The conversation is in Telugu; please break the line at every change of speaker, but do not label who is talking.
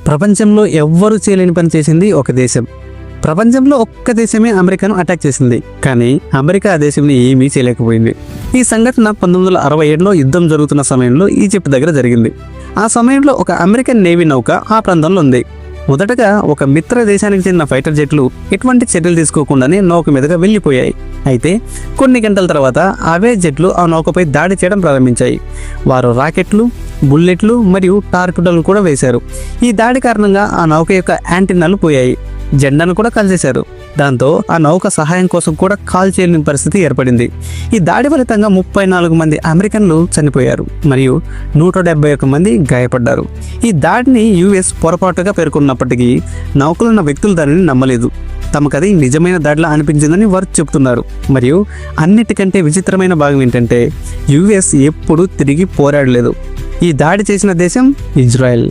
ప్రపంచంలో ఎవ్వరూ చేయలేని పని చేసింది ఒక దేశం. ప్రపంచంలో ఒక్క దేశమే అమెరికాను అటాక్ చేసింది, కానీ అమెరికా ఆ దేశంని ఏమీ చేయలేకపోయింది. ఈ సంఘటన 1967లో యుద్ధం జరుగుతున్న సమయంలో ఈజిప్ట్ దగ్గర జరిగింది. ఆ సమయంలో ఒక అమెరికన్ నేవీ నౌక ఆ ప్రాంతంలో ఉంది. మొదటగా ఒక మిత్ర దేశానికి చెందిన ఫైటర్ జెట్లు ఎటువంటి చర్యలు తీసుకోకుండానే నౌక మీదుగా వెళ్ళిపోయాయి. అయితే కొన్ని గంటల తర్వాత అవే జెట్లు ఆ నౌకపై దాడి చేయడం ప్రారంభించాయి. వారు రాకెట్లు, బుల్లెట్లు మరియు టార్పిడోలను కూడా వేశారు. ఈ దాడి కారణంగా ఆ నౌక యొక్క యాంటెన్నాలు పోయాయి, జెండాను కూడా కాల్చేశారు. దాంతో ఆ నౌక సహాయం కోసం కూడా కాల్ చేయలేని పరిస్థితి ఏర్పడింది. ఈ దాడి ఫలితంగా 34 మంది అమెరికన్లు చనిపోయారు మరియు 171 మంది గాయపడ్డారు. ఈ దాడిని యుఎస్ పొరపాటుగా పేర్కొన్నప్పటికీ నౌకలున్న వ్యక్తులు దానిని నమ్మలేదు. తమకది నిజమైన దాడిలా అనిపించిందని వారు చెబుతున్నారు. మరియు అన్నిటికంటే విచిత్రమైన భాగం ఏంటంటే యుఎస్ ఎప్పుడూ తిరిగి పోరాడలేదు. ఈ దాడి చేసిన దేశం ఇజ్రాయెల్.